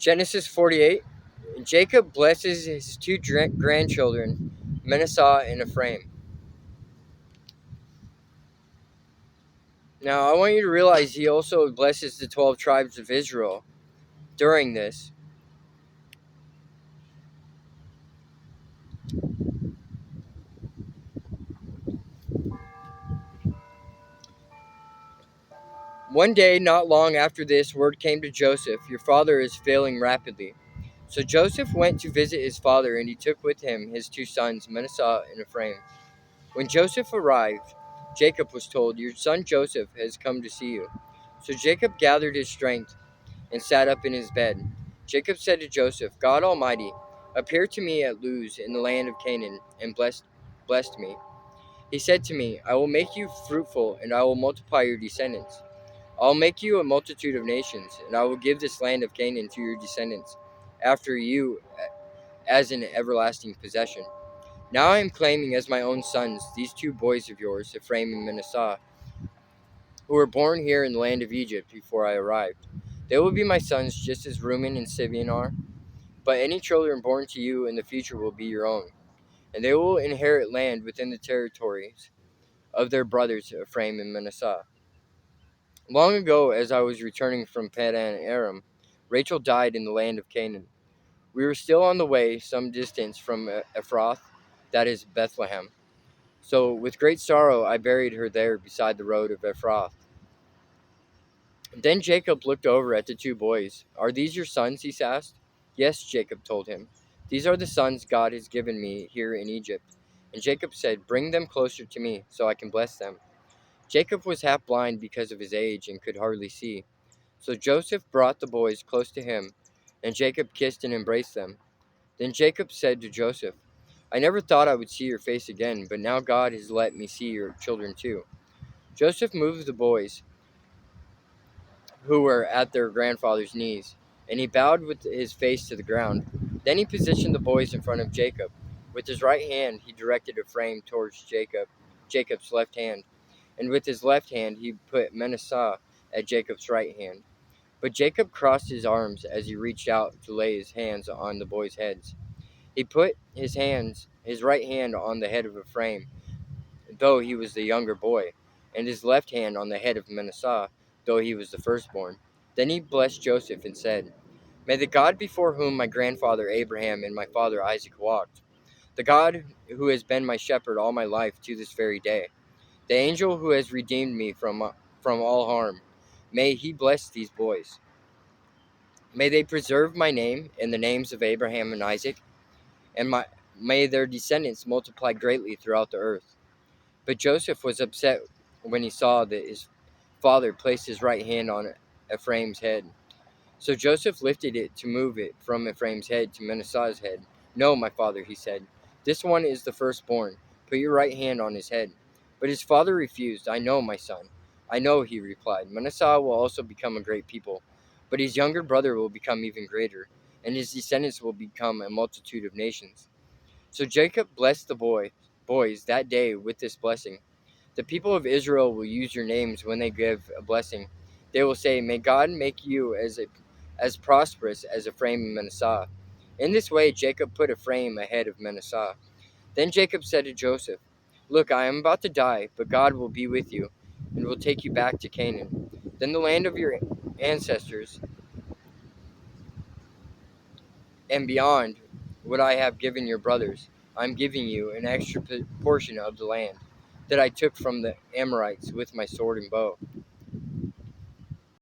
Genesis 48. Jacob blesses his two grandchildren, Manasseh and Ephraim. Now, I want you to realize he also blesses the 12 tribes of Israel during this. One day, not long after this, word came to Joseph, "Your father is failing rapidly." So Joseph went to visit his father, and he took with him his two sons, Manasseh and Ephraim. When Joseph arrived, Jacob was told, "Your son Joseph has come to see you." So Jacob gathered his strength and sat up in his bed. Jacob said to Joseph, "God Almighty appeared to me at Luz in the land of Canaan and blessed me. He said to me, 'I will make you fruitful, and I will multiply your descendants. I'll make you a multitude of nations, and I will give this land of Canaan to your descendants after you as an everlasting possession.' Now I am claiming as my own sons these two boys of yours, Ephraim and Manasseh, who were born here in the land of Egypt before I arrived. They will be my sons just as Reuben and Simeon are, but any children born to you in the future will be your own, and they will inherit land within the territories of their brothers Ephraim and Manasseh. Long ago, as I was returning from Padan Aram, Rachel died in the land of Canaan. We were still on the way some distance from Ephrath, that is Bethlehem. So with great sorrow I buried her there beside the road of Ephrath. Then Jacob looked over at the two boys. "Are these your sons?" he asked. "Yes," Jacob told him. "These are the sons God has given me here in Egypt." And Jacob said, "Bring them closer to me so I can bless them." Jacob was half blind because of his age and could hardly see. So Joseph brought the boys close to him, and Jacob kissed and embraced them. Then Jacob said to Joseph, "I never thought I would see your face again, but now God has let me see your children too." Joseph moved the boys, who were at their grandfather's knees, and he bowed with his face to the ground. Then he positioned the boys in front of Jacob. With his right hand he directed Ephraim towards Jacob's left hand, and with his left hand he put Manasseh at Jacob's right hand. But Jacob crossed his arms as he reached out to lay his hands on the boys' heads. He put his right hand on the head of Ephraim, though he was the younger boy, and his left hand on the head of Manasseh, though he was the firstborn. Then he blessed Joseph and said, "May the God before whom my grandfather Abraham and my father Isaac walked, the God who has been my shepherd all my life to this very day, the angel who has redeemed me from all harm, may he bless these boys. May they preserve my name and the names of Abraham and Isaac, and may their descendants multiply greatly throughout the earth." But Joseph was upset when he saw that his father placed his right hand on Ephraim's head. So Joseph lifted it to move it from Ephraim's head to Manasseh's head. "No, my father," he said. "This one is the firstborn. Put your right hand on his head." But his father refused. "I know, my son. I know," he replied. "Manasseh will also become a great people, but his younger brother will become even greater, and his descendants will become a multitude of nations." So Jacob blessed the boys that day with this blessing. "The people of Israel will use your names when they give a blessing. They will say, 'May God make you as prosperous as Ephraim and Manasseh.'" In this way, Jacob put Ephraim ahead of Manasseh. Then Jacob said to Joseph, "Look, I am about to die, but God will be with you and will take you back to Canaan. Then the land of your ancestors and beyond what I have given your brothers, I am giving you an extra portion of the land that I took from the Amorites with my sword and bow."